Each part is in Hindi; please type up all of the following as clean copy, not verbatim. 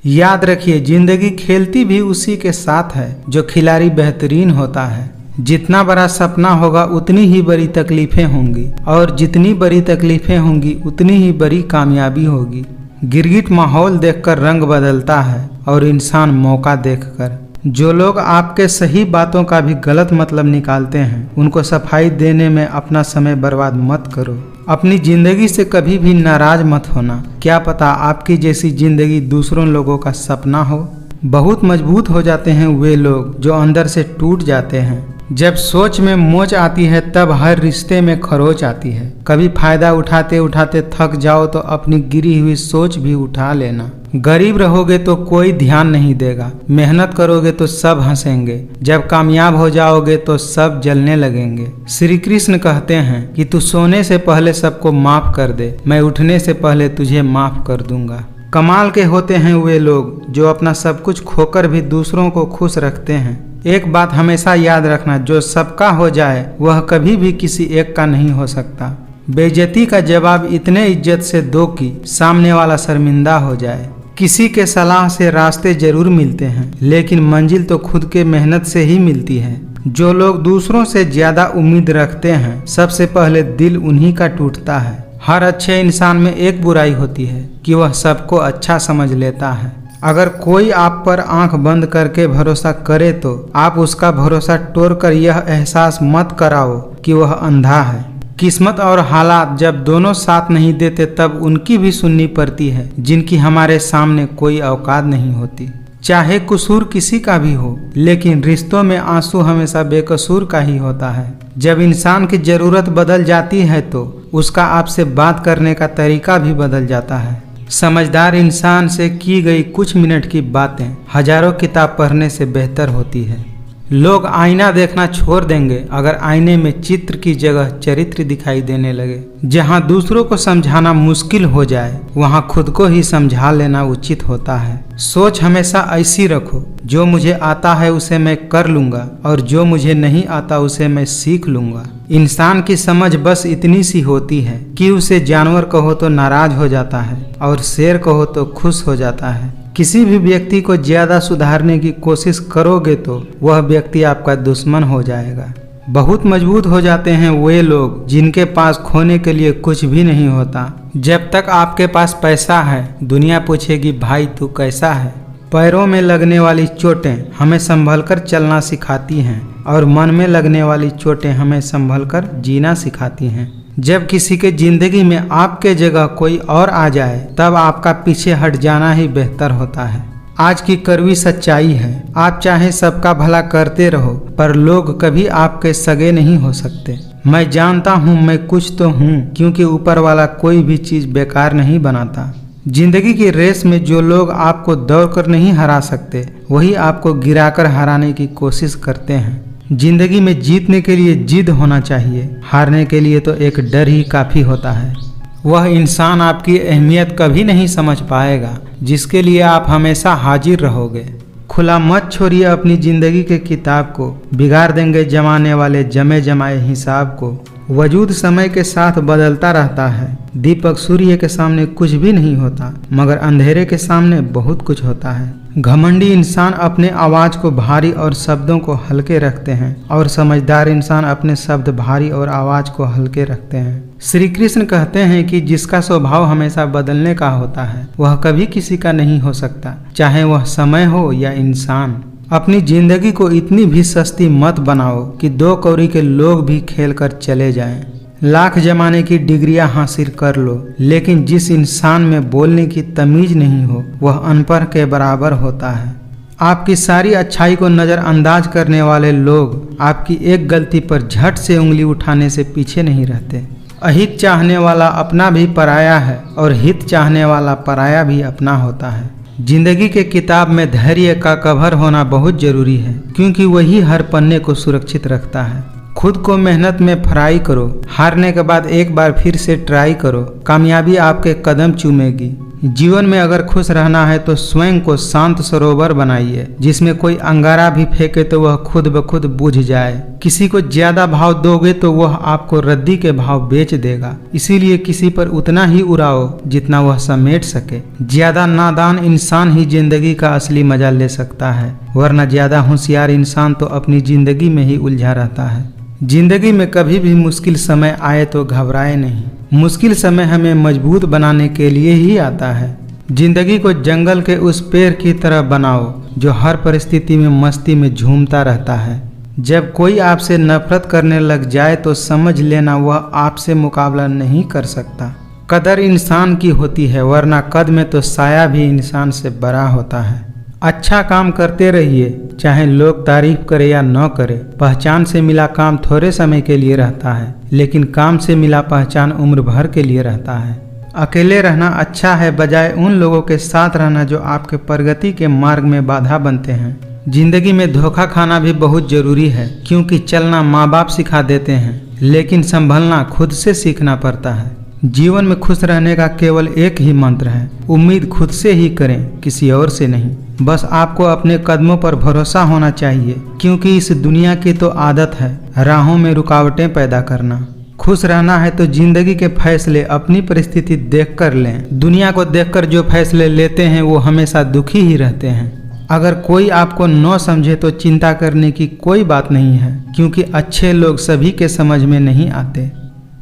याद रखिए, जिंदगी खेलती भी उसी के साथ है जो खिलाड़ी बेहतरीन होता है। जितना बड़ा सपना होगा उतनी ही बड़ी तकलीफें होंगी, और जितनी बड़ी तकलीफें होंगी उतनी ही बड़ी कामयाबी होगी। गिरगिट माहौल देखकर रंग बदलता है और इंसान मौका देखकर। जो लोग आपके सही बातों का भी गलत मतलब निकालते हैं, उनको सफाई देने में अपना समय बर्बाद मत करो। अपनी जिंदगी से कभी भी नाराज मत होना। क्या पता आपकी जैसी जिंदगी दूसरों लोगों का सपना हो। बहुत मजबूत हो जाते हैं वे लोग जो अंदर से टूट जाते हैं। जब सोच में मोच आती है तब हर रिश्ते में खरोच आती है। कभी फायदा उठाते उठाते थक जाओ तो अपनी गिरी हुई सोच भी उठा लेना। गरीब रहोगे तो कोई ध्यान नहीं देगा, मेहनत करोगे तो सब हंसेंगे, जब कामयाब हो जाओगे तो सब जलने लगेंगे। श्री कृष्ण कहते हैं कि तू सोने से पहले सबको माफ कर दे, मैं उठने से पहले तुझे माफ कर दूंगा। कमाल के होते हैं वे लोग जो अपना सब कुछ खोकर भी दूसरों को खुश रखते हैं। एक बात हमेशा याद रखना, जो सबका हो जाए वह कभी भी किसी एक का नहीं हो सकता। बेइज्जती का जवाब इतने इज्जत से दो कि सामने वाला शर्मिंदा हो जाए। किसी के सलाह से रास्ते जरूर मिलते हैं, लेकिन मंजिल तो खुद के मेहनत से ही मिलती है। जो लोग दूसरों से ज्यादा उम्मीद रखते हैं, सबसे पहले दिल उन्हीं का टूटता है। हर अच्छे इंसान में एक बुराई होती है कि वह सबको अच्छा समझ लेता है। अगर कोई आप पर आंख बंद करके भरोसा करे तो आप उसका भरोसा तोड़कर यह एहसास मत कराओ कि वह अंधा है। किस्मत और हालात जब दोनों साथ नहीं देते तब उनकी भी सुननी पड़ती है जिनकी हमारे सामने कोई औकात नहीं होती। चाहे कसूर किसी का भी हो, लेकिन रिश्तों में आंसू हमेशा बेकसूर का ही होता है। जब इंसान की जरूरत बदल जाती है तो उसका आपसे बात करने का तरीका भी बदल जाता है। समझदार इंसान से की गई कुछ मिनट की बातें हजारों किताब पढ़ने से बेहतर होती है। लोग आईना देखना छोड़ देंगे अगर आईने में चित्र की जगह चरित्र दिखाई देने लगे। जहां दूसरों को समझाना मुश्किल हो जाए, वहां खुद को ही समझा लेना उचित होता है। सोच हमेशा ऐसी रखो, जो मुझे आता है उसे मैं कर लूंगा और जो मुझे नहीं आता उसे मैं सीख लूंगा। इंसान की समझ बस इतनी सी होती है कि उसे जानवर कहो तो नाराज हो जाता है और शेर कहो तो खुश हो जाता है। किसी भी व्यक्ति को ज्यादा सुधारने की कोशिश करोगे तो वह व्यक्ति आपका दुश्मन हो जाएगा। बहुत मजबूत हो जाते हैं वे लोग जिनके पास खोने के लिए कुछ भी नहीं होता। जब तक आपके पास पैसा है, दुनिया पूछेगी भाई तू कैसा है। पैरों में लगने वाली चोटें हमें संभलकर चलना सिखाती हैं और मन में लगने वाली चोटें हमें संभलकर जीना सिखाती हैं। जब किसी के जिंदगी में आपके जगह कोई और आ जाए तब आपका पीछे हट जाना ही बेहतर होता है। आज की कड़वी सच्चाई है, आप चाहे सबका भला करते रहो पर लोग कभी आपके सगे नहीं हो सकते। मैं जानता हूँ मैं कुछ तो हूँ, क्योंकि ऊपर वाला कोई भी चीज बेकार नहीं बनाता। जिंदगी की रेस में जो लोग आपको दौड़कर नहीं हरा सकते, वही आपको गिराकर हराने की कोशिश करते हैं। जिंदगी में जीतने के लिए जिद होना चाहिए, हारने के लिए तो एक डर ही काफी होता है। वह इंसान आपकी अहमियत कभी नहीं समझ पाएगा जिसके लिए आप हमेशा हाजिर रहोगे। खुला मत छोड़िए अपनी जिंदगी के किताब को, बिगाड़ देंगे जमाने वाले जमे जमाए हिसाब को। वजूद समय के साथ बदलता रहता है। दीपक सूर्य के सामने कुछ भी नहीं होता, मगर अंधेरे के सामने बहुत कुछ होता है। घमंडी इंसान अपने आवाज को भारी और शब्दों को हल्के रखते हैं, और समझदार इंसान अपने शब्द भारी और आवाज को हल्के रखते हैं। श्री कृष्ण कहते हैं कि जिसका स्वभाव हमेशा बदलने का होता है वह कभी किसी का नहीं हो सकता, चाहे वह समय हो या इंसान। अपनी जिंदगी को इतनी भी सस्ती मत बनाओ कि 2 कौड़ी के लोग भी खेल कर चले जाएं। लाख जमाने की डिग्रियां हासिल कर लो, लेकिन जिस इंसान में बोलने की तमीज नहीं हो वह अनपढ़ के बराबर होता है। आपकी सारी अच्छाई को नज़रअंदाज करने वाले लोग आपकी एक गलती पर झट से उंगली उठाने से पीछे नहीं रहते। अहित चाहने वाला अपना भी पराया है और हित चाहने वाला पराया भी अपना होता है। जिंदगी के किताब में धैर्य का कवर होना बहुत जरूरी है, क्योंकि वही हर पन्ने को सुरक्षित रखता है। खुद को मेहनत में फ्राई करो, हारने के बाद एक बार फिर से ट्राई करो, कामयाबी आपके कदम चूमेगी। जीवन में अगर खुश रहना है तो स्वयं को शांत सरोवर बनाइए, जिसमें कोई अंगारा भी फेंके तो वह खुद ब खुद बुझ जाए। किसी को ज्यादा भाव दोगे तो वह आपको रद्दी के भाव बेच देगा। इसीलिए किसी पर उतना ही उड़ाओ जितना वह समेट सके। ज्यादा नादान इंसान ही जिंदगी का असली मजा ले सकता है, वरना ज्यादा होशियार इंसान तो अपनी जिंदगी में ही उलझा रहता है। जिंदगी में कभी भी मुश्किल समय आए तो घबराए नहीं। मुश्किल समय हमें मजबूत बनाने के लिए ही आता है। जिंदगी को जंगल के उस पेड़ की तरह बनाओ जो हर परिस्थिति में मस्ती में झूमता रहता है। जब कोई आपसे नफरत करने लग जाए तो समझ लेना वह आपसे मुकाबला नहीं कर सकता। कदर इंसान की होती है, वरना कद में तो साया भी इंसान से बड़ा होता है। अच्छा काम करते रहिए, चाहे लोग तारीफ करे या न करे। पहचान से मिला काम थोड़े समय के लिए रहता है, लेकिन काम से मिला पहचान उम्र भर के लिए रहता है। अकेले रहना अच्छा है बजाय उन लोगों के साथ रहना जो आपके प्रगति के मार्ग में बाधा बनते हैं। जिंदगी में धोखा खाना भी बहुत जरूरी है, क्योंकि चलना माँ बाप सिखा देते हैं, लेकिन संभलना खुद से सीखना पड़ता है। जीवन में खुश रहने का केवल एक ही मंत्र है, उम्मीद खुद से ही करें, किसी और से नहीं। बस आपको अपने कदमों पर भरोसा होना चाहिए, क्योंकि इस दुनिया की तो आदत है राहों में रुकावटें पैदा करना। खुश रहना है तो जिंदगी के फैसले अपनी परिस्थिति देखकर लें। दुनिया को देखकर जो फैसले लेते हैं वो हमेशा दुखी ही रहते हैं। अगर कोई आपको न समझे तो चिंता करने की कोई बात नहीं है, क्योंकि अच्छे लोग सभी के समझ में नहीं आते।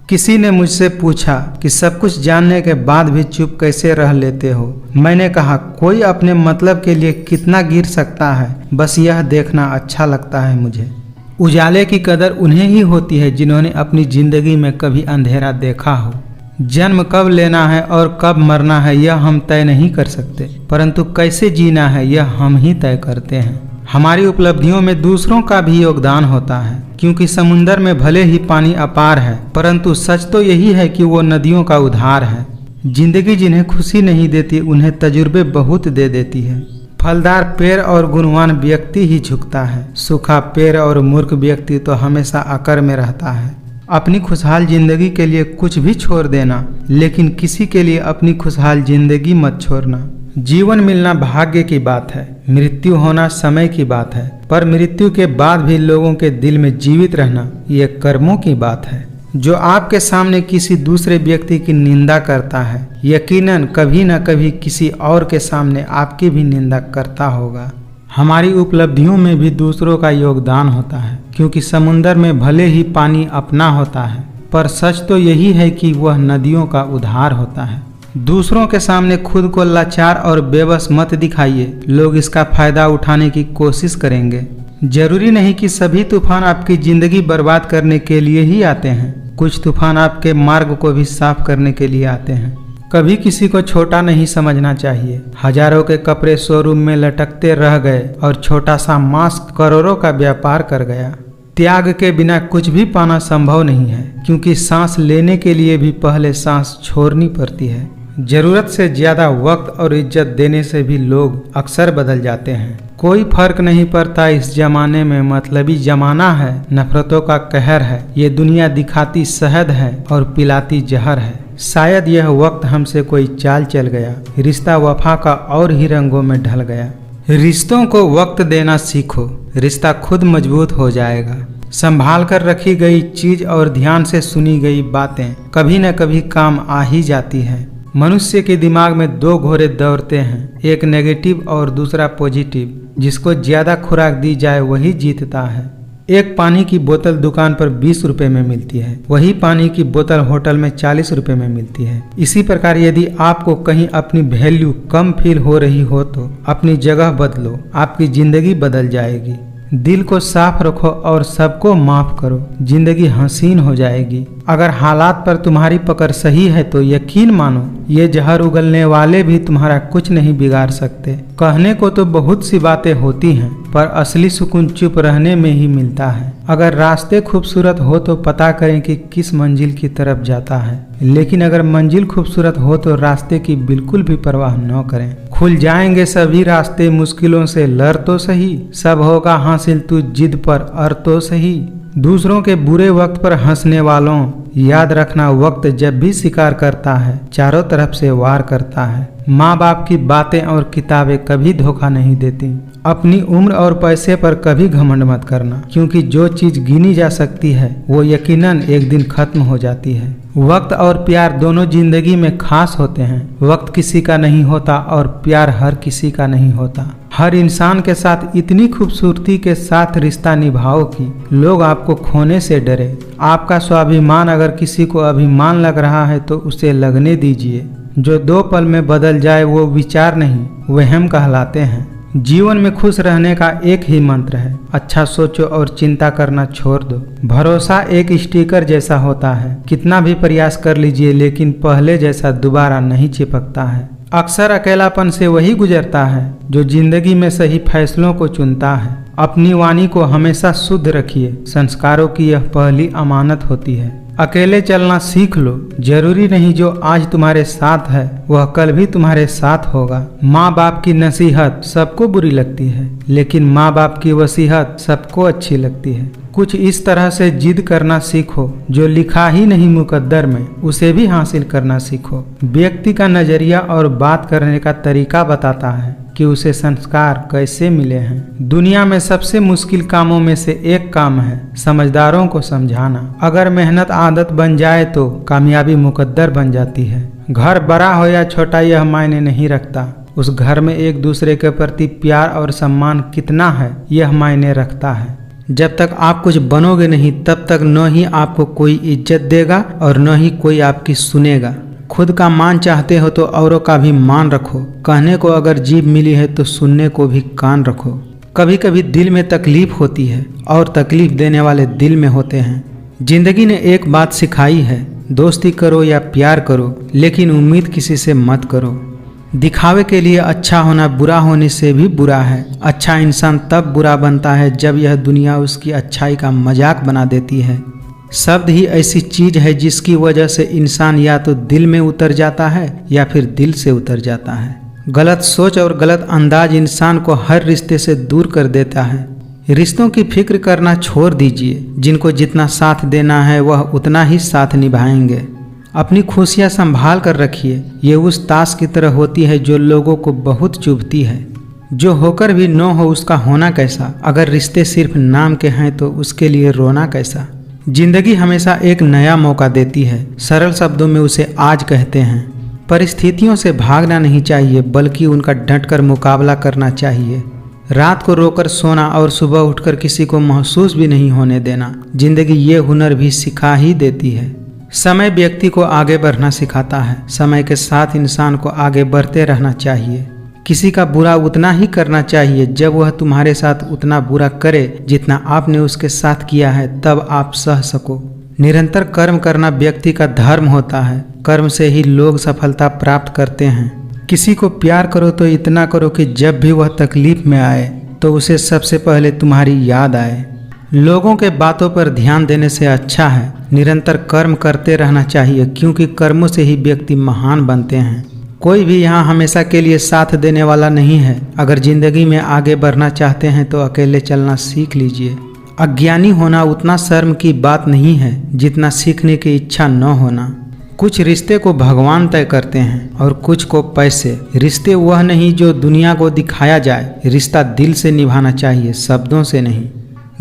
किसी ने मुझसे पूछा कि सब कुछ जानने के बाद भी चुप कैसे रह लेते हो। मैंने कहा, कोई अपने मतलब के लिए कितना गिर सकता है, बस यह देखना अच्छा लगता है मुझे। उजाले की कदर उन्हें ही होती है जिन्होंने अपनी जिंदगी में कभी अंधेरा देखा हो। जन्म कब लेना है और कब मरना है यह हम तय नहीं कर सकते, परंतु कैसे जीना है यह हम ही तय करते हैं। हमारी उपलब्धियों में दूसरों का भी योगदान होता है, क्योंकि समुंदर में भले ही पानी अपार है, परंतु सच तो यही है कि वो नदियों का उद्धार है। जिंदगी जिन्हें खुशी नहीं देती उन्हें तजुर्बे बहुत दे देती है। फलदार पेड़ और गुणवान व्यक्ति ही झुकता है, सूखा पेड़ और मूर्ख व्यक्ति तो हमेशा अकर में रहता है। अपनी खुशहाल जिंदगी के लिए कुछ भी छोड़ देना, लेकिन किसी के लिए अपनी खुशहाल जिंदगी मत छोड़ना। जीवन मिलना भाग्य की बात है, मृत्यु होना समय की बात है, पर मृत्यु के बाद भी लोगों के दिल में जीवित रहना ये कर्मों की बात है। जो आपके सामने किसी दूसरे व्यक्ति की निंदा करता है, यकीनन कभी न कभी किसी और के सामने आपकी भी निंदा करता होगा। हमारी उपलब्धियों में भी दूसरों का योगदान होता है, क्योंकि समुंदर में भले ही पानी अपना होता है, पर सच तो यही है कि वह नदियों का उद्धार होता है। दूसरों के सामने खुद को लाचार और बेबस मत दिखाइए, लोग इसका फायदा उठाने की कोशिश करेंगे। जरूरी नहीं कि सभी तूफान आपकी जिंदगी बर्बाद करने के लिए ही आते हैं, कुछ तूफान आपके मार्ग को भी साफ करने के लिए आते हैं। कभी किसी को छोटा नहीं समझना चाहिए। हजारों के कपड़े शोरूम में लटकते रह गए और छोटा सा मास्क करोड़ों का व्यापार कर गया। त्याग के बिना कुछ भी पाना संभव नहीं है, क्योंकि सांस लेने के लिए भी पहले सांस छोड़नी पड़ती है। जरूरत से ज्यादा वक्त और इज्जत देने से भी लोग अक्सर बदल जाते हैं। कोई फर्क नहीं पड़ता इस जमाने में, मतलबी जमाना है, नफरतों का कहर है। ये दुनिया दिखाती शहद है और पिलाती जहर है। शायद यह वक्त हमसे कोई चाल चल गया, रिश्ता वफा का और ही रंगों में ढल गया। रिश्तों को वक्त देना सीखो, रिश्ता खुद मजबूत हो जाएगा। संभाल कर रखी गई चीज और ध्यान से सुनी गई बातें कभी न कभी काम आ ही जाती है। मनुष्य के दिमाग में दो घोड़े दौड़ते हैं, एक नेगेटिव और दूसरा पॉजिटिव। जिसको ज्यादा खुराक दी जाए वही जीतता है। एक पानी की बोतल दुकान पर 20 रुपए में मिलती है, वही पानी की बोतल होटल में 40 रुपए में मिलती है। इसी प्रकार यदि आपको कहीं अपनी वैल्यू कम फील हो रही हो तो अपनी जगह बदलो, आपकी जिंदगी बदल जाएगी। दिल को साफ रखो और सबको माफ करो, जिंदगी हसीन हो जाएगी। अगर हालात पर तुम्हारी पकड़ सही है तो यकीन मानो ये जहर उगलने वाले भी तुम्हारा कुछ नहीं बिगाड़ सकते। कहने को तो बहुत सी बातें होती हैं, पर असली सुकून चुप रहने में ही मिलता है। अगर रास्ते खूबसूरत हो तो पता करें कि किस मंजिल की तरफ जाता है, लेकिन अगर मंजिल खूबसूरत हो तो रास्ते की बिल्कुल भी परवाह न करें। खुल जाएंगे सभी रास्ते, मुश्किलों से लड़ तो सही, सब होगा हासिल तू जिद पर अड़ तो सही। दूसरों के बुरे वक्त पर हंसने वालों, याद रखना वक्त जब भी शिकार करता है चारों तरफ से वार करता है। माँ बाप की बातें और किताबें कभी धोखा नहीं देती। अपनी उम्र और पैसे पर कभी घमंड मत करना, क्योंकि जो चीज गिनी जा सकती है वो यकीनन एक दिन खत्म हो जाती है। वक्त और प्यार दोनों जिंदगी में खास होते हैं। वक्त किसी का नहीं होता और प्यार हर किसी का नहीं होता। हर इंसान के साथ इतनी खूबसूरती के साथ रिश्ता निभाओ कि लोग आपको खोने से डरे। आपका स्वाभिमान अगर किसी को अभिमान लग रहा है तो उसे लगने दीजिए। जो 2 पल में बदल जाए वो विचार नहीं, वहम कहलाते हैं। जीवन में खुश रहने का एक ही मंत्र है, अच्छा सोचो और चिंता करना छोड़ दो। भरोसा एक स्टिकर जैसा होता है, कितना भी प्रयास कर लीजिए लेकिन पहले जैसा दोबारा नहीं चिपकता है। अक्सर अकेलापन से वही गुजरता है जो जिंदगी में सही फैसलों को चुनता है। अपनी वाणी को हमेशा शुद्ध रखिए, संस्कारों की यह पहली अमानत होती है। अकेले चलना सीख लो, जरूरी नहीं जो आज तुम्हारे साथ है वह कल भी तुम्हारे साथ होगा। माँ बाप की नसीहत सबको बुरी लगती है, लेकिन माँ बाप की वसीहत सबको अच्छी लगती है। कुछ इस तरह से जिद करना सीखो, जो लिखा ही नहीं मुकद्दर में उसे भी हासिल करना सीखो। व्यक्ति का नजरिया और बात करने का तरीका बताता है कि उसे संस्कार कैसे मिले हैं। दुनिया में सबसे मुश्किल कामों में से एक काम है समझदारों को समझाना। अगर मेहनत आदत बन जाए तो कामयाबी मुकद्दर बन जाती है। घर बड़ा हो या छोटा यह मायने नहीं रखता, उस घर में एक दूसरे के प्रति प्यार और सम्मान कितना है यह मायने रखता है। जब तक आप कुछ बनोगे नहीं तब तक न ही आपको कोई इज्जत देगा और न ही कोई आपकी सुनेगा। खुद का मान चाहते हो तो औरों का भी मान रखो। कहने को अगर जीभ मिली है तो सुनने को भी कान रखो। कभी कभी दिल में तकलीफ होती है और तकलीफ देने वाले दिल में होते हैं। जिंदगी ने एक बात सिखाई है, दोस्ती करो या प्यार करो लेकिन उम्मीद किसी से मत करो। दिखावे के लिए अच्छा होना बुरा होने से भी बुरा है। अच्छा इंसान तब बुरा बनता है जब यह दुनिया उसकी अच्छाई का मजाक बना देती है। शब्द ही ऐसी चीज है जिसकी वजह से इंसान या तो दिल में उतर जाता है या फिर दिल से उतर जाता है। गलत सोच और गलत अंदाज इंसान को हर रिश्ते से दूर कर देता है। रिश्तों की फिक्र करना छोड़ दीजिए, जिनको जितना साथ देना है वह उतना ही साथ निभाएंगे। अपनी खुशियाँ संभाल कर रखिए, ये उस ताश की तरह होती है जो लोगों को बहुत चुभती है। जो होकर भी न हो उसका होना कैसा। अगर रिश्ते सिर्फ नाम के हैं तो उसके लिए रोना कैसा। जिंदगी हमेशा एक नया मौका देती है, सरल शब्दों में उसे आज कहते हैं। परिस्थितियों से भागना नहीं चाहिए बल्कि उनका डटकर मुकाबला करना चाहिए। रात को रोकर सोना और सुबह उठकर किसी को महसूस भी नहीं होने देना, जिंदगी ये हुनर भी सिखा ही देती है। समय व्यक्ति को आगे बढ़ना सिखाता है। समय के साथ इंसान को आगे बढ़ते रहना चाहिए। किसी का बुरा उतना ही करना चाहिए जब वह तुम्हारे साथ उतना बुरा करे जितना आपने उसके साथ किया है, तब आप सह सको। निरंतर कर्म करना व्यक्ति का धर्म होता है। कर्म से ही लोग सफलता प्राप्त करते हैं। किसी को प्यार करो तो इतना करो कि जब भी वह तकलीफ में आए तो उसे सबसे पहले तुम्हारी याद आए। लोगों के बातों पर ध्यान देने से अच्छा है निरंतर कर्म करते रहना चाहिए, क्योंकि कर्मों से ही व्यक्ति महान बनते हैं। कोई भी यहाँ हमेशा के लिए साथ देने वाला नहीं है। अगर जिंदगी में आगे बढ़ना चाहते हैं तो अकेले चलना सीख लीजिए। अज्ञानी होना उतना शर्म की बात नहीं है जितना सीखने की इच्छा न होना। कुछ रिश्ते को भगवान तय करते हैं और कुछ को पैसे। रिश्ते वह नहीं जो दुनिया को दिखाया जाए, रिश्ता दिल से निभाना चाहिए, शब्दों से नहीं।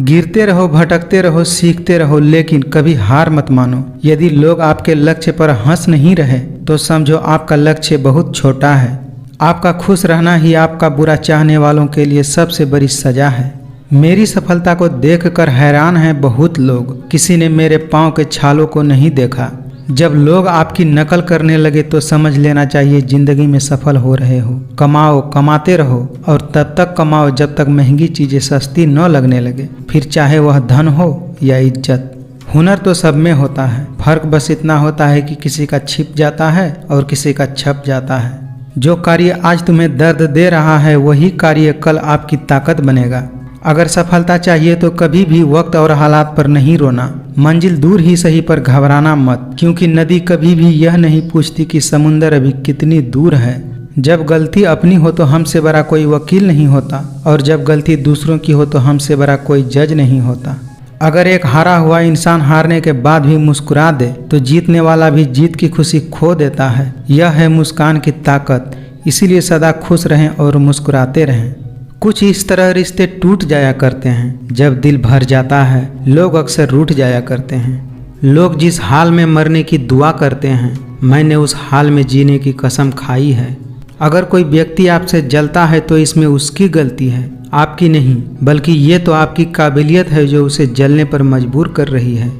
गिरते रहो, भटकते रहो, सीखते रहो, लेकिन कभी हार मत मानो। यदि लोग आपके लक्ष्य पर हंस नहीं रहे तो समझो आपका लक्ष्य बहुत छोटा है। आपका खुश रहना ही आपका बुरा चाहने वालों के लिए सबसे बड़ी सजा है। मेरी सफलता को देखकर हैरान हैं बहुत लोग, किसी ने मेरे पाँव के छालों को नहीं देखा। जब लोग आपकी नकल करने लगे तो समझ लेना चाहिए जिंदगी में सफल हो रहे हो। कमाओ, कमाते रहो और तब तक कमाओ जब तक महंगी चीज़ें सस्ती न लगने लगे, फिर चाहे वह धन हो या इज्जत। हुनर तो सब में होता है, फर्क बस इतना होता है कि किसी का छिप जाता है और किसी का छप जाता है। जो कार्य आज तुम्हें दर्द दे रहा है वही कार्य कल आपकी ताकत बनेगा। अगर सफलता चाहिए तो कभी भी वक्त और हालात पर नहीं रोना। मंजिल दूर ही सही पर घबराना मत, क्योंकि नदी कभी भी यह नहीं पूछती कि समुंदर अभी कितनी दूर है। जब गलती अपनी हो तो हमसे बड़ा कोई वकील नहीं होता, और जब गलती दूसरों की हो तो हमसे बड़ा कोई जज नहीं होता। अगर एक हारा हुआ इंसान हारने के बाद भी मुस्कुरा दे तो जीतने वाला भी जीत की खुशी खो देता है। यह है मुस्कान की ताकत। इसीलिए सदा खुश रहें और मुस्कुराते रहें। कुछ इस तरह रिश्ते टूट जाया करते हैं। जब दिल भर जाता है लोग अक्सर रूठ जाया करते हैं। लोग जिस हाल में मरने की दुआ करते हैं, मैंने उस हाल में जीने की कसम खाई है। अगर कोई व्यक्ति आपसे जलता है तो इसमें उसकी गलती है, आपकी नहीं, बल्कि ये तो आपकी काबिलियत है जो उसे जलने पर मजबूर कर रही है।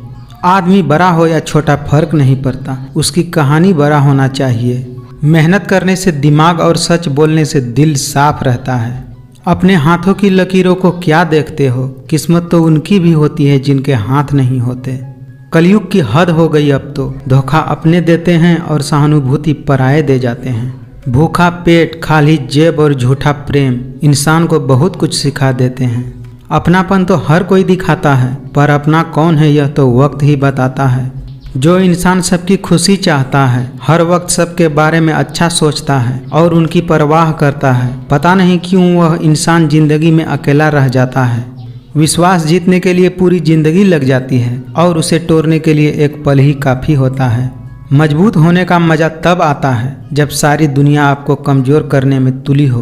आदमी बड़ा हो या छोटा फर्क नहीं पड़ता, उसकी कहानी बड़ा होना चाहिए। मेहनत करने से दिमाग और सच बोलने से दिल साफ रहता है। अपने हाथों की लकीरों को क्या देखते हो? किस्मत तो उनकी भी होती है जिनके हाथ नहीं होते। कलयुग की हद हो गई अब तो। धोखा अपने देते हैं और सहानुभूति पराये दे जाते हैं। भूखा पेट, खाली जेब और झूठा प्रेम इंसान को बहुत कुछ सिखा देते हैं। अपनापन तो हर कोई दिखाता है, पर अपना कौन है यह तो वक्त ही बताता है। जो इंसान सबकी खुशी चाहता है, हर वक्त सबके बारे में अच्छा सोचता है और उनकी परवाह करता है, पता नहीं क्यों वह इंसान जिंदगी में अकेला रह जाता है। विश्वास जीतने के लिए पूरी जिंदगी लग जाती है और उसे तोड़ने के लिए एक पल ही काफ़ी होता है। मजबूत होने का मज़ा तब आता है जब सारी दुनिया आपको कमज़ोर करने में तुली हो।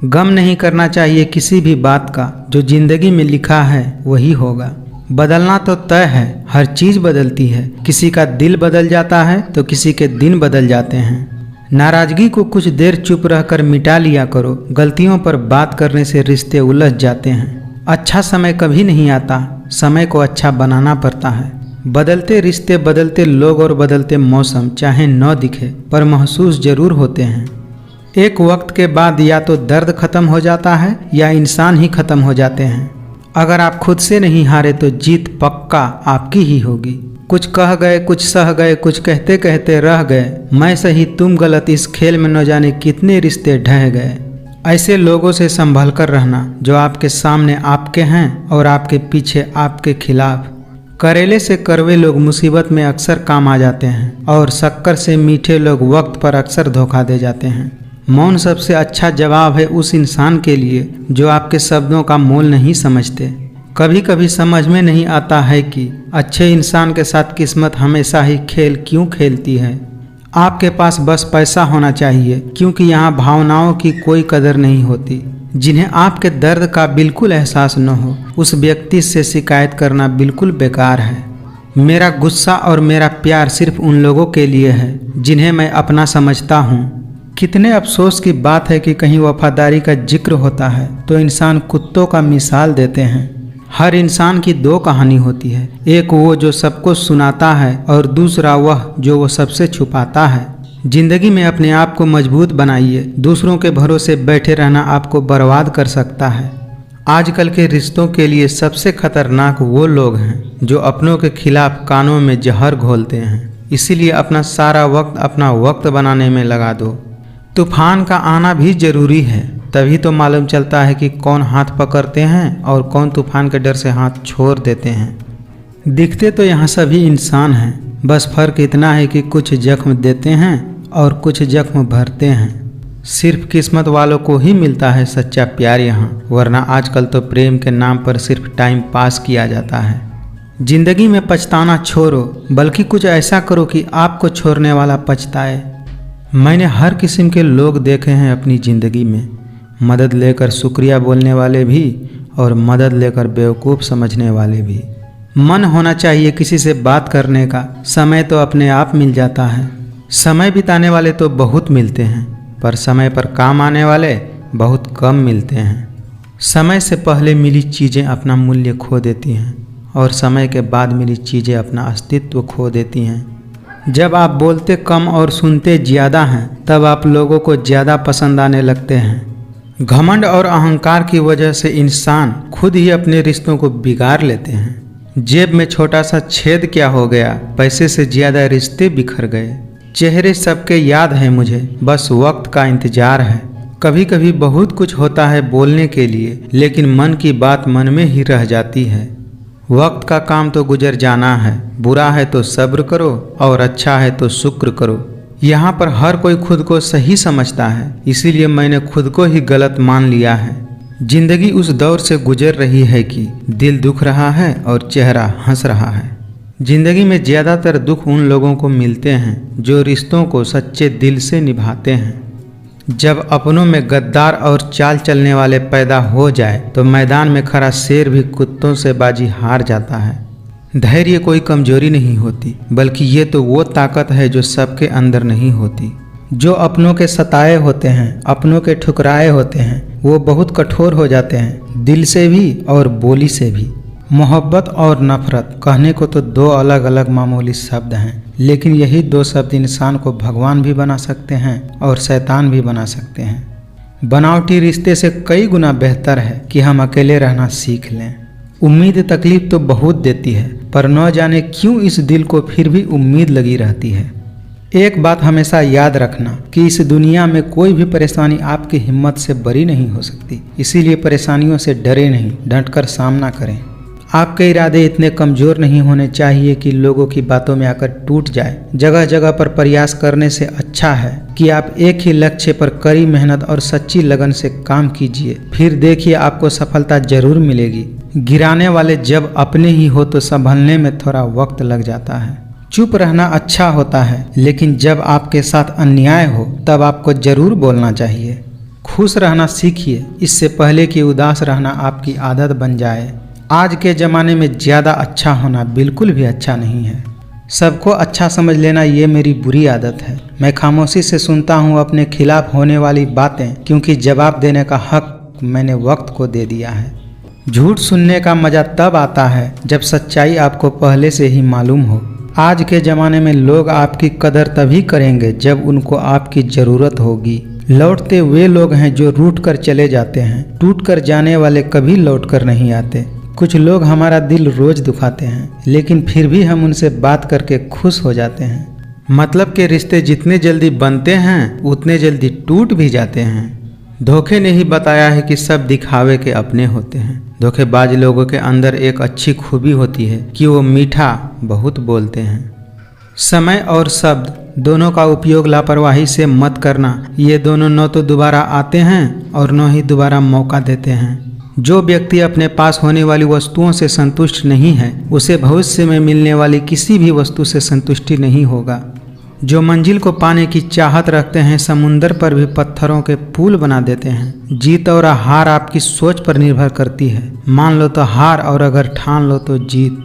गम नहीं करना चाहिए किसी भी बात का, जो जिंदगी में लिखा है वही होगा। बदलना तो तय है, हर चीज़ बदलती है। किसी का दिल बदल जाता है तो किसी के दिन बदल जाते हैं। नाराज़गी को कुछ देर चुप रहकर मिटा लिया करो। गलतियों पर बात करने से रिश्ते उलझ जाते हैं। अच्छा समय कभी नहीं आता, समय को अच्छा बनाना पड़ता है। बदलते रिश्ते, बदलते लोग और बदलते मौसम चाहे न दिखे पर महसूस जरूर होते हैं। एक वक्त के बाद या तो दर्द खत्म हो जाता है या इंसान ही खत्म हो जाते हैं। अगर आप खुद से नहीं हारे तो जीत पक्का आपकी ही होगी। कुछ कह गए, कुछ सह गए, कुछ कहते कहते रह गए। मैं सही तुम गलत, इस खेल में न जाने कितने रिश्ते ढह गए। ऐसे लोगों से संभल कर रहना जो आपके सामने आपके हैं और आपके पीछे आपके खिलाफ। करेले से कड़वे लोग मुसीबत में अक्सर काम आ जाते हैं और शक्कर से मीठे लोग वक्त पर अक्सर धोखा दे जाते हैं। मौन सबसे अच्छा जवाब है उस इंसान के लिए जो आपके शब्दों का मोल नहीं समझते। कभी कभी समझ में नहीं आता है कि अच्छे इंसान के साथ किस्मत हमेशा ही खेल क्यों खेलती है। आपके पास बस पैसा होना चाहिए, क्योंकि यहाँ भावनाओं की कोई कदर नहीं होती। जिन्हें आपके दर्द का बिल्कुल एहसास न हो, उस व्यक्ति से शिकायत करना बिल्कुल बेकार है। मेरा गुस्सा और मेरा प्यार सिर्फ उन लोगों के लिए है जिन्हें मैं अपना समझता हूँ। कितने अफसोस की बात है कि कहीं वफादारी का जिक्र होता है तो इंसान कुत्तों का मिसाल देते हैं। हर इंसान की दो कहानी होती है, एक वो जो सबको सुनाता है और दूसरा वह जो वो सबसे छुपाता है। जिंदगी में अपने आप को मजबूत बनाइए। दूसरों के भरोसे बैठे रहना आपको बर्बाद कर सकता है। आजकल के रिश्तों के लिए सबसे खतरनाक वो लोग हैं जो अपनों के खिलाफ कानों में जहर घोलते हैं। इसीलिए अपना सारा वक्त अपना वक्त बनाने में लगा दो। तूफान का आना भी जरूरी है, तभी तो मालूम चलता है कि कौन हाथ पकड़ते हैं और कौन तूफान के डर से हाथ छोड़ देते हैं। दिखते तो यहाँ सभी इंसान हैं, बस फर्क इतना है कि कुछ जख्म देते हैं और कुछ जख्म भरते हैं। सिर्फ किस्मत वालों को ही मिलता है सच्चा प्यार यहाँ, वरना आजकल तो प्रेम के नाम पर सिर्फ टाइम पास किया जाता है। जिंदगी में पछताना छोड़ो, बल्कि कुछ ऐसा करो कि आपको छोड़ने वाला पछताए। मैंने हर किस्म के लोग देखे हैं अपनी ज़िंदगी में, मदद लेकर शुक्रिया बोलने वाले भी और मदद लेकर बेवकूफ़ समझने वाले भी। मन होना चाहिए किसी से बात करने का, समय तो अपने आप मिल जाता है। समय बिताने वाले तो बहुत मिलते हैं, पर समय पर काम आने वाले बहुत कम मिलते हैं। समय से पहले मिली चीज़ें अपना मूल्य खो देती हैं और समय के बाद मिली चीज़ें अपना अस्तित्व खो देती हैं। जब आप बोलते कम और सुनते ज़्यादा हैं, तब आप लोगों को ज़्यादा पसंद आने लगते हैं। घमंड और अहंकार की वजह से इंसान खुद ही अपने रिश्तों को बिगाड़ लेते हैं। जेब में छोटा सा छेद क्या हो गया, पैसे से ज़्यादा रिश्ते बिखर गए। चेहरे सबके याद है मुझे, बस वक्त का इंतज़ार है। कभी कभी बहुत कुछ होता है बोलने के लिए, लेकिन मन की बात मन में ही रह जाती है। वक्त का काम तो गुजर जाना है, बुरा है तो सब्र करो और अच्छा है तो शुक्र करो। यहाँ पर हर कोई खुद को सही समझता है, इसीलिए मैंने खुद को ही गलत मान लिया है। जिंदगी उस दौर से गुजर रही है कि दिल दुख रहा है और चेहरा हंस रहा है। जिंदगी में ज़्यादातर दुख उन लोगों को मिलते हैं जो रिश्तों को सच्चे दिल से निभाते हैं। जब अपनों में गद्दार और चाल चलने वाले पैदा हो जाए तो मैदान में खड़ा शेर भी कुत्तों से बाजी हार जाता है। धैर्य कोई कमजोरी नहीं होती, बल्कि ये तो वो ताकत है जो सबके अंदर नहीं होती। जो अपनों के सताए होते हैं, अपनों के ठुकराए होते हैं, वो बहुत कठोर हो जाते हैं, दिल से भी और बोली से भी। मोहब्बत और नफरत कहने को तो दो अलग अलग मामूली शब्द हैं, लेकिन यही दो शब्द इंसान को भगवान भी बना सकते हैं और शैतान भी बना सकते हैं। बनावटी रिश्ते से कई गुना बेहतर है कि हम अकेले रहना सीख लें। उम्मीद तकलीफ तो बहुत देती है, पर न जाने क्यों इस दिल को फिर भी उम्मीद लगी रहती है। एक बात हमेशा याद रखना कि इस दुनिया में कोई भी परेशानी आपकी हिम्मत से बरी नहीं हो सकती। इसीलिए परेशानियों से डरे नहीं, डटकर सामना करें। आपके इरादे इतने कमज़ोर नहीं होने चाहिए कि लोगों की बातों में आकर टूट जाए। जगह जगह पर प्रयास करने से अच्छा है कि आप एक ही लक्ष्य पर कड़ी मेहनत और सच्ची लगन से काम कीजिए, फिर देखिए आपको सफलता जरूर मिलेगी। गिराने वाले जब अपने ही हो तो संभलने में थोड़ा वक्त लग जाता है। चुप रहना अच्छा होता है, लेकिन जब आपके साथ अन्याय हो तब आपको जरूर बोलना चाहिए। खुश रहना सीखिए, इससे पहले कि उदास रहना आपकी आदत बन जाए। आज के ज़माने में ज़्यादा अच्छा होना बिल्कुल भी अच्छा नहीं है। सबको अच्छा समझ लेना ये मेरी बुरी आदत है। मैं खामोशी से सुनता हूँ अपने खिलाफ होने वाली बातें, क्योंकि जवाब देने का हक मैंने वक्त को दे दिया है। झूठ सुनने का मज़ा तब आता है जब सच्चाई आपको पहले से ही मालूम हो। आज के ज़माने में लोग आपकी कदर तभी करेंगे जब उनको आपकी ज़रूरत होगी। लौटते वे लोग हैं जो रूठ कर चले जाते हैं, टूट कर जाने वाले कभी लौट कर नहीं आते। कुछ लोग हमारा दिल रोज दुखाते हैं, लेकिन फिर भी हम उनसे बात करके खुश हो जाते हैं। मतलब के रिश्ते जितने जल्दी बनते हैं उतने जल्दी टूट भी जाते हैं। धोखे ने ही बताया है कि सब दिखावे के अपने होते हैं। धोखेबाज लोगों के अंदर एक अच्छी खूबी होती है कि वो मीठा बहुत बोलते हैं। समय और शब्द दोनों का उपयोग लापरवाही से मत करना। ये दोनों न तो दोबारा आते हैं और न ही दोबारा मौका देते हैं। जो व्यक्ति अपने पास होने वाली वस्तुओं से संतुष्ट नहीं है, उसे भविष्य में मिलने वाली किसी भी वस्तु से संतुष्टि नहीं होगा। जो मंजिल को पाने की चाहत रखते हैं, समुंदर पर भी पत्थरों के पुल बना देते हैं। जीत और हार आपकी सोच पर निर्भर करती है। मान लो तो हार, और अगर ठान लो तो जीत।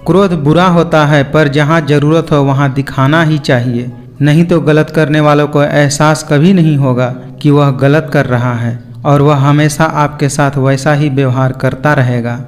क्रोध बुरा होता है, पर जहाँ जरूरत हो वहाँ दिखाना ही चाहिए, नहीं तो गलत करने वालों को एहसास कभी नहीं होगा कि वह गलत कर रहा है, और वह हमेशा आपके साथ वैसा ही व्यवहार करता रहेगा।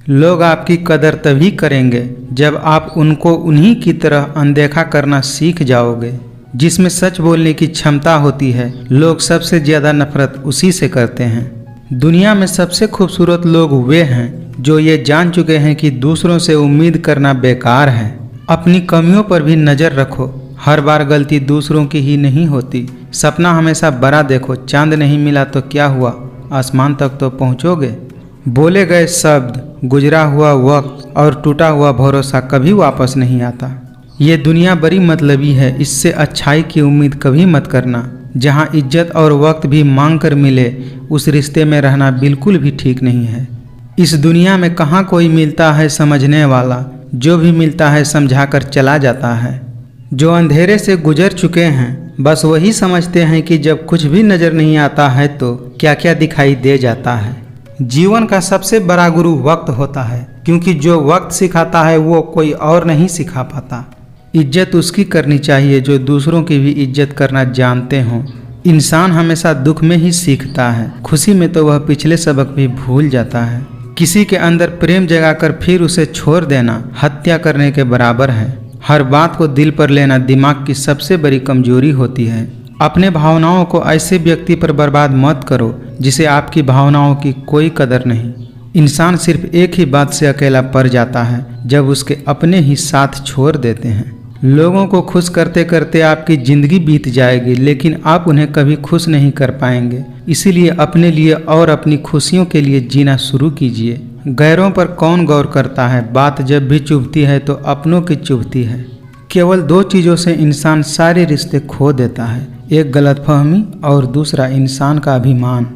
लोग आपकी कदर तभी करेंगे जब आप उनको उन्हीं की तरह अनदेखा करना सीख जाओगे। जिसमें सच बोलने की क्षमता होती है, लोग सबसे ज़्यादा नफरत उसी से करते हैं। दुनिया में सबसे खूबसूरत लोग वे हैं जो ये जान चुके हैं कि दूसरों से उम्मीद करना बेकार है। अपनी कमियों पर भी नज़र रखो। हर बार गलती दूसरों की ही नहीं होती। सपना हमेशा बड़ा देखो। चांद नहीं मिला तो क्या हुआ, आसमान तक तो पहुँचोगे। बोले गए शब्द, गुजरा हुआ वक्त और टूटा हुआ भरोसा कभी वापस नहीं आता। ये दुनिया बड़ी मतलबी है, इससे अच्छाई की उम्मीद कभी मत करना। जहाँ इज्जत और वक्त भी मांग कर मिले, उस रिश्ते में रहना बिल्कुल भी ठीक नहीं है। इस दुनिया में कहाँ कोई मिलता है समझने वाला, जो भी मिलता है समझा कर चला जाता है। जो अंधेरे से गुजर चुके हैं बस वही समझते हैं कि जब कुछ भी नज़र नहीं आता है तो क्या क्या दिखाई दे जाता है। जीवन का सबसे बड़ा गुरु वक्त होता है, क्योंकि जो वक्त सिखाता है वो कोई और नहीं सिखा पाता। इज्जत उसकी करनी चाहिए जो दूसरों की भी इज्जत करना जानते हों। इंसान हमेशा दुख में ही सीखता है, खुशी में तो वह पिछले सबक भी भूल जाता है। किसी के अंदर प्रेम जगाकर फिर उसे छोड़ देना हत्या करने के बराबर है। हर बात को दिल पर लेना दिमाग की सबसे बड़ी कमजोरी होती है। अपने भावनाओं को ऐसे व्यक्ति पर बर्बाद मत करो जिसे आपकी भावनाओं की कोई कदर नहीं। इंसान सिर्फ एक ही बात से अकेला पड़ जाता है, जब उसके अपने ही साथ छोड़ देते हैं। लोगों को खुश करते करते आपकी ज़िंदगी बीत जाएगी, लेकिन आप उन्हें कभी खुश नहीं कर पाएंगे। इसीलिए अपने लिए और अपनी खुशियों के लिए जीना शुरू कीजिए। गैरों पर कौन गौर करता है, बात जब भी चुभती है तो अपनों की चुभती है। केवल दो चीज़ों से इंसान सारे रिश्ते खो देता है, एक गलतफहमी और दूसरा इंसान का अभिमान।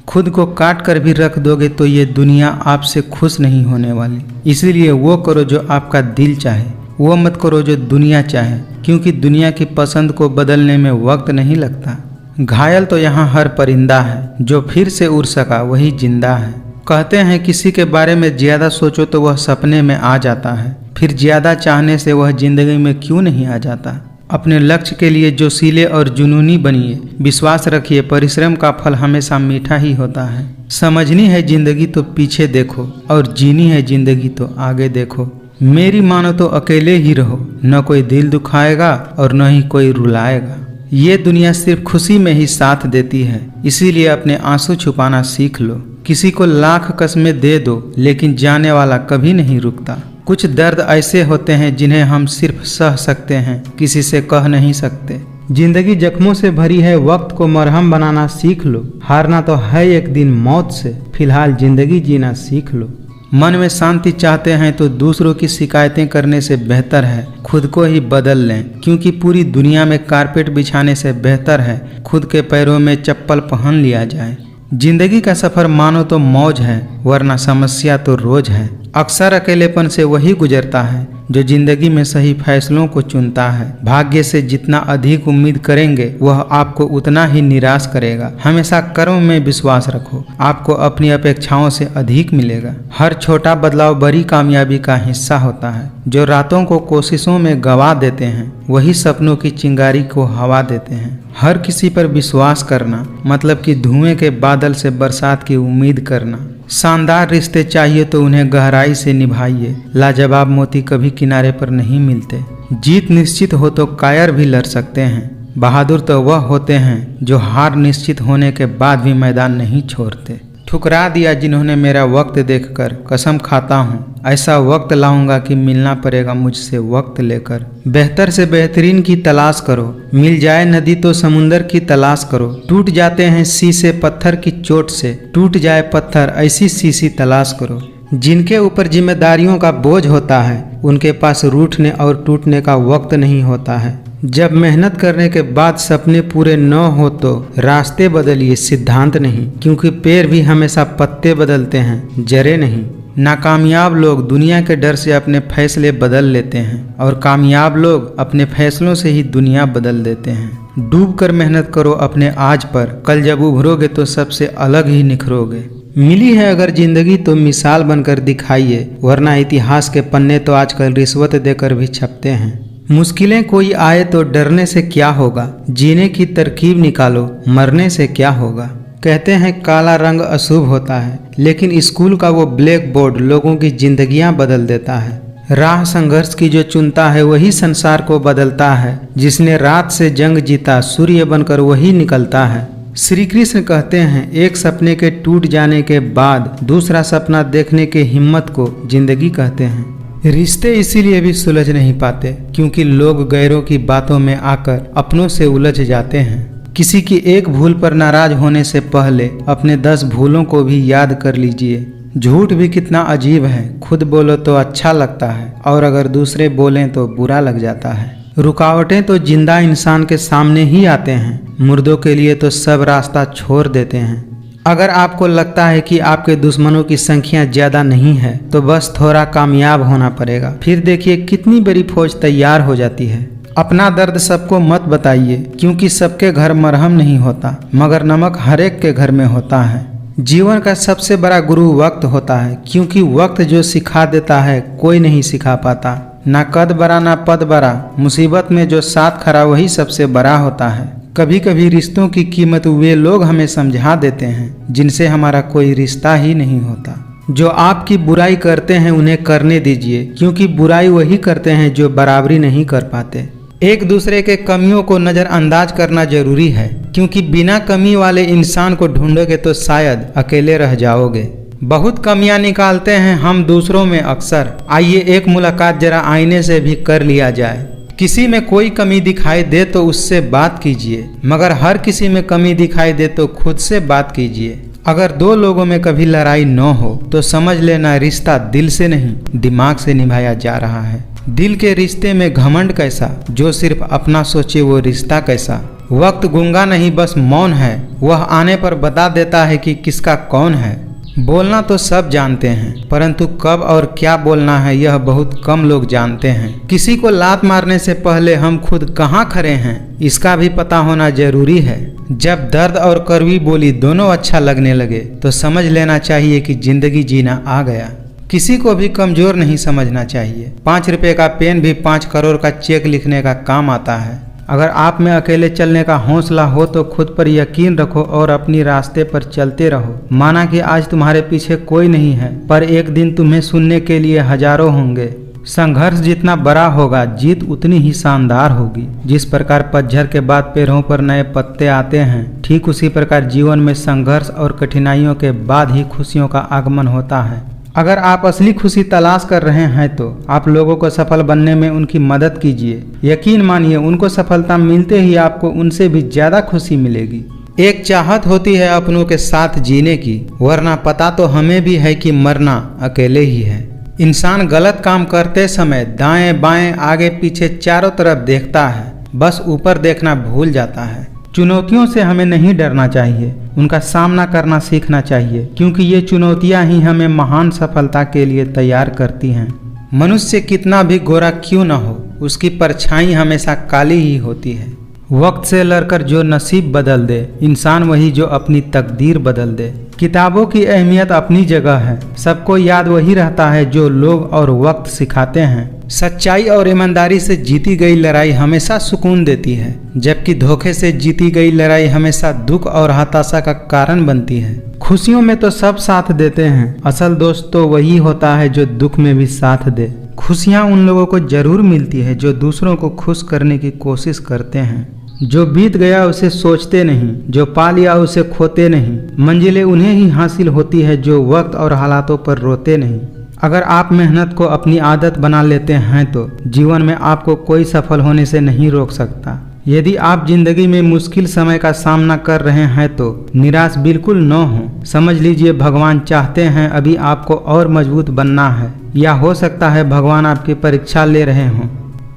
खुद को काट कर भी रख दोगे तो ये दुनिया आपसे खुश नहीं होने वाली। इसीलिए वो करो जो आपका दिल चाहे, वो मत करो जो दुनिया चाहे, क्योंकि दुनिया की पसंद को बदलने में वक्त नहीं लगता। घायल तो यहाँ हर परिंदा है, जो फिर से उड़ सका वही जिंदा है। कहते हैं किसी के बारे में ज्यादा सोचो तो वह सपने में आ जाता है, फिर ज्यादा चाहने से वह जिंदगी में क्यों नहीं आ जाता। अपने लक्ष्य के लिए जोशीले और जुनूनी बनिए। विश्वास रखिए, परिश्रम का फल हमेशा मीठा ही होता है। समझनी है जिंदगी तो पीछे देखो, और जीनी है जिंदगी तो आगे देखो। मेरी मानो तो अकेले ही रहो, न कोई दिल दुखाएगा और न ही कोई रुलाएगा। ये दुनिया सिर्फ खुशी में ही साथ देती है, इसीलिए अपने आंसू छुपाना सीख लो। किसी को लाख कस्में दे दो, लेकिन जाने वाला कभी नहीं रुकता। कुछ दर्द ऐसे होते हैं जिन्हें हम सिर्फ सह सकते हैं, किसी से कह नहीं सकते। जिंदगी जख्मों से भरी है, वक्त को मरहम बनाना सीख लो। हारना तो है एक दिन मौत से, फिलहाल जिंदगी जीना सीख लो। मन में शांति चाहते हैं तो दूसरों की शिकायतें करने से बेहतर है खुद को ही बदल लें, क्योंकि पूरी दुनिया में कारपेट बिछाने से बेहतर है खुद के पैरों में चप्पल पहन लिया जाए। जिंदगी का सफर मानो तो मौज है, वरना समस्या तो रोज है। अक्सर अकेलेपन से वही गुजरता है जो जिंदगी में सही फैसलों को चुनता है। भाग्य से जितना अधिक उम्मीद करेंगे वह आपको उतना ही निराश करेगा। हमेशा कर्म में विश्वास रखो, आपको अपनी अपेक्षाओं से अधिक मिलेगा। हर छोटा बदलाव बड़ी कामयाबी का हिस्सा होता है। जो रातों को कोशिशों में गवा देते हैं वही सपनों की चिंगारी को हवा देते हैं। हर किसी पर विश्वास करना मतलब कि धुएं के बादल से बरसात की उम्मीद करना। शानदार रिश्ते चाहिए तो उन्हें गहराई से निभाइए। लाजवाब मोती कभी किनारे पर नहीं मिलते। जीत निश्चित हो तो कायर भी लड़ सकते हैं। बहादुर तो वह होते हैं जो हार निश्चित होने के बाद भी मैदान नहीं छोड़ते। ठुकरा दिया जिन्होंने मेरा वक्त देखकर, कसम खाता हूँ ऐसा वक्त लाऊंगा कि मिलना पड़ेगा मुझसे वक्त लेकर। बेहतर से बेहतरीन की तलाश करो, मिल जाए नदी तो समुंदर की तलाश करो। टूट जाते हैं शीशे पत्थर की चोट से, टूट जाए पत्थर ऐसी शीशी तलाश करो। जिनके ऊपर जिम्मेदारियों का बोझ होता है उनके पास रूठने और टूटने का वक्त नहीं होता है। जब मेहनत करने के बाद सपने पूरे न हो तो रास्ते बदलिए, सिद्धांत नहीं, क्योंकि पेड़ भी हमेशा पत्ते बदलते हैं, जड़ें नहीं। नाकामयाब लोग दुनिया के डर से अपने फैसले बदल लेते हैं और कामयाब लोग अपने फैसलों से ही दुनिया बदल देते हैं। डूब कर मेहनत करो अपने आज पर, कल जब उभरोगे तो सबसे अलग ही निखरोगे। मिली है अगर जिंदगी तो मिसाल बनकर दिखाइए, वरना इतिहास के पन्ने तो आजकल रिश्वत देकर भी छपते हैं। मुश्किलें कोई आए तो डरने से क्या होगा, जीने की तरकीब निकालो, मरने से क्या होगा। कहते हैं काला रंग अशुभ होता है, लेकिन स्कूल का वो ब्लैक बोर्ड लोगों की जिंदगियां बदल देता है। राह संघर्ष की जो चुनता है वही संसार को बदलता है। जिसने रात से जंग जीता सूर्य बनकर वही निकलता है। श्री कृष्ण कहते हैं एक सपने के टूट जाने के बाद दूसरा सपना देखने के हिम्मत को जिंदगी कहते हैं। रिश्ते इसीलिए भी सुलझ नहीं पाते क्योंकि लोग गैरों की बातों में आकर अपनों से उलझ जाते हैं। किसी की एक भूल पर नाराज होने से पहले अपने 10 भूलों को भी याद कर लीजिए। झूठ भी कितना अजीब है, खुद बोलो तो अच्छा लगता है और अगर दूसरे बोलें तो बुरा लग जाता है। रुकावटें तो जिंदा इंसान के सामने ही आते हैं, मुर्दों के लिए तो सब रास्ता छोड़ देते हैं। अगर आपको लगता है कि आपके दुश्मनों की संख्या ज्यादा नहीं है तो बस थोड़ा कामयाब होना पड़ेगा, फिर देखिए कितनी बड़ी फौज तैयार हो जाती है। अपना दर्द सबको मत बताइए क्योंकि सबके घर मरहम नहीं होता, मगर नमक हर एक के घर में होता है। जीवन का सबसे बड़ा गुरु वक्त होता है, क्योंकि वक्त जो सिखा देता है कोई नहीं सिखा पाता। ना कद बड़ा ना पद बड़ा, मुसीबत में जो साथ खड़ा वही सबसे बड़ा होता है। कभी कभी रिश्तों की कीमत वे लोग हमें समझा देते हैं जिनसे हमारा कोई रिश्ता ही नहीं होता। जो आपकी बुराई करते हैं उन्हें करने दीजिए, क्योंकि बुराई वही करते हैं जो बराबरी नहीं कर पाते। एक दूसरे के कमियों को नज़रअंदाज करना जरूरी है, क्योंकि बिना कमी वाले इंसान को ढूंढोगे तो शायद अकेले रह जाओगे। बहुत कमियां निकालते हैं हम दूसरों में अक्सर। आइए एक मुलाकात जरा आईने से भी कर लिया जाए। किसी में कोई कमी दिखाई दे तो उससे बात कीजिए, मगर हर किसी में कमी दिखाई दे तो खुद से बात कीजिए। अगर 2 लोगों में कभी लड़ाई न हो तो समझ लेना रिश्ता दिल से नहीं दिमाग से निभाया जा रहा है। दिल के रिश्ते में घमंड कैसा, जो सिर्फ अपना सोचे वो रिश्ता कैसा। वक्त गूंगा नहीं बस मौन है, वह आने पर बता देता है कि किसका कौन है। बोलना तो सब जानते हैं, परंतु कब और क्या बोलना है यह बहुत कम लोग जानते हैं। किसी को लात मारने से पहले हम खुद कहाँ खड़े हैं इसका भी पता होना जरूरी है। जब दर्द और कड़वी बोली दोनों अच्छा लगने लगे तो समझ लेना चाहिए कि जिंदगी जीना आ गया। किसी को भी कमजोर नहीं समझना चाहिए। 5 रुपए का पेन भी 5 करोड़ का चेक लिखने का काम आता है। अगर आप में अकेले चलने का हौसला हो तो खुद पर यकीन रखो और अपनी रास्ते पर चलते रहो। माना कि आज तुम्हारे पीछे कोई नहीं है, पर एक दिन तुम्हें सुनने के लिए हजारों होंगे। संघर्ष जितना बड़ा होगा जीत उतनी ही शानदार होगी। जिस प्रकार पतझड़ के बाद पेड़ों पर नए पत्ते आते हैं, ठीक उसी प्रकार जीवन में संघर्ष और कठिनाइयों के बाद ही खुशियों का आगमन होता है। अगर आप असली खुशी तलाश कर रहे हैं तो आप लोगों को सफल बनने में उनकी मदद कीजिए। यकीन मानिए उनको सफलता मिलते ही आपको उनसे भी ज्यादा खुशी मिलेगी। एक चाहत होती है अपनों के साथ जीने की, वरना पता तो हमें भी है कि मरना अकेले ही है। इंसान गलत काम करते समय दाएं बाएं आगे पीछे चारों तरफ देखता है, बस ऊपर देखना भूल जाता है। चुनौतियों से हमें नहीं डरना चाहिए, उनका सामना करना सीखना चाहिए, क्योंकि ये चुनौतियां ही हमें महान सफलता के लिए तैयार करती हैं। मनुष्य कितना भी गोरा क्यों न हो, उसकी परछाई हमेशा काली ही होती है। वक्त से लड़कर जो नसीब बदल दे, इंसान वही जो अपनी तकदीर बदल दे। किताबों की अहमियत अपनी जगह है, सबको याद वही रहता है जो लोग और वक्त सिखाते हैं। सच्चाई और ईमानदारी से जीती गई लड़ाई हमेशा सुकून देती है, जबकि धोखे से जीती गई लड़ाई हमेशा दुख और हताशा का कारण बनती है। खुशियों में तो सब साथ देते हैं, असल दोस्त तो वही होता है जो दुख में भी साथ दे। खुशियाँ उन लोगों को जरूर मिलती है जो दूसरों को खुश करने की कोशिश करते हैं। जो बीत गया उसे सोचते नहीं, जो पा लिया उसे खोते नहीं। मंजिलें उन्हें ही हासिल होती है जो वक्त और हालातों पर रोते नहीं। अगर आप मेहनत को अपनी आदत बना लेते हैं तो जीवन में आपको कोई सफल होने से नहीं रोक सकता। यदि आप जिंदगी में मुश्किल समय का सामना कर रहे हैं तो निराश बिल्कुल न हो। समझ लीजिए भगवान चाहते हैं अभी आपको और मजबूत बनना है, या हो सकता है भगवान आपकी परीक्षा ले रहे हों।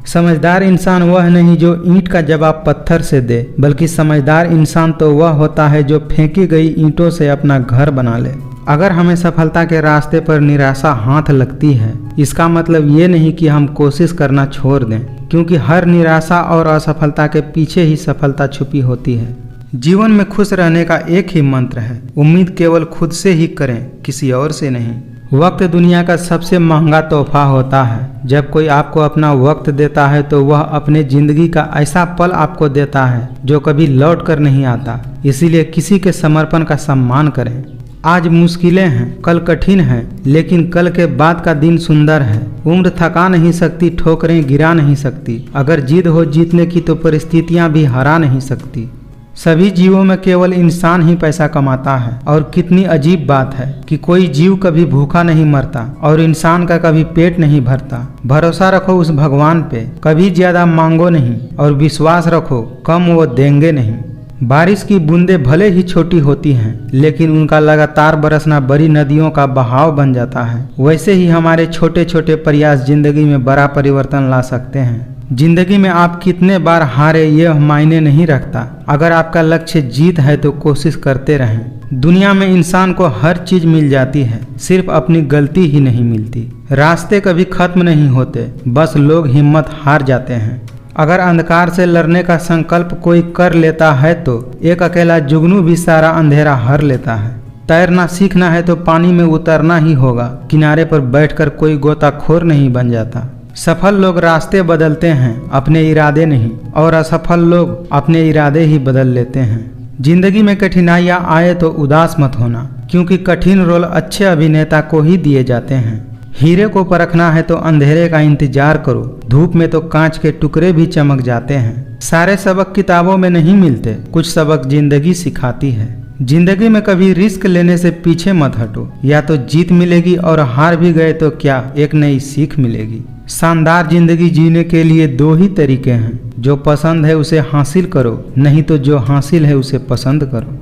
समझदार इंसान वह नहीं जो ईंट का जवाब पत्थर से दे, बल्कि समझदार इंसान तो वह होता है जो फेंकी गई ईंटों से अपना घर बना ले। अगर हमें सफलता के रास्ते पर निराशा हाथ लगती है, इसका मतलब ये नहीं कि हम कोशिश करना छोड़ दें, क्योंकि हर निराशा और असफलता के पीछे ही सफलता छुपी होती है। जीवन में खुश रहने का एक ही मंत्र है, उम्मीद केवल खुद से ही करें, किसी और से नहीं। वक्त दुनिया का सबसे महंगा तोहफा होता है। जब कोई आपको अपना वक्त देता है तो वह अपने जिंदगी का ऐसा पल आपको देता है जो कभी लौट कर नहीं आता। इसीलिए किसी के समर्पण का सम्मान करें। आज मुश्किलें हैं, कल कठिन है, लेकिन कल के बाद का दिन सुंदर है। उम्र थका नहीं सकती, ठोकरें गिरा नहीं सकती। अगर जिद हो जीतने की तो परिस्थितियां भी हरा नहीं सकती। सभी जीवों में केवल इंसान ही पैसा कमाता है, और कितनी अजीब बात है कि कोई जीव कभी भूखा नहीं मरता और इंसान का कभी पेट नहीं भरता। भरोसा रखो उस भगवान पे, कभी ज्यादा मांगो नहीं, और विश्वास रखो कम वो देंगे नहीं। बारिश की बूंदें भले ही छोटी होती हैं, लेकिन उनका लगातार बरसना बड़ी नदियों का बहाव बन जाता है। वैसे ही हमारे छोटे छोटे प्रयास जिंदगी में बड़ा परिवर्तन ला सकते हैं। जिंदगी में आप कितने बार हारे यह मायने नहीं रखता। अगर आपका लक्ष्य जीत है तो कोशिश करते रहें। दुनिया में इंसान को हर चीज मिल जाती है, सिर्फ अपनी गलती ही नहीं मिलती। रास्ते कभी खत्म नहीं होते, बस लोग हिम्मत हार जाते हैं। अगर अंधकार से लड़ने का संकल्प कोई कर लेता है तो एक अकेला जुगनू भी सारा अंधेरा हर लेता है। तैरना सीखना है तो पानी में उतरना ही होगा, किनारे पर बैठकर कोई गोताखोर नहीं बन जाता। सफल लोग रास्ते बदलते हैं, अपने इरादे नहीं, और असफल लोग अपने इरादे ही बदल लेते हैं। जिंदगी में कठिनाइयाँ आए तो उदास मत होना, क्योंकि कठिन रोल अच्छे अभिनेता को ही दिए जाते हैं। हीरे को परखना है तो अंधेरे का इंतजार करो, धूप में तो कांच के टुकड़े भी चमक जाते हैं। सारे सबक किताबों में नहीं मिलते, कुछ सबक जिंदगी सिखाती है। जिंदगी में कभी रिस्क लेने से पीछे मत हटो, या तो जीत मिलेगी और हार भी गए तो क्या, एक नई सीख मिलेगी। शानदार जिंदगी जीने के लिए दो ही तरीके हैं, जो पसंद है उसे हासिल करो, नहीं तो जो हासिल है उसे पसंद करो।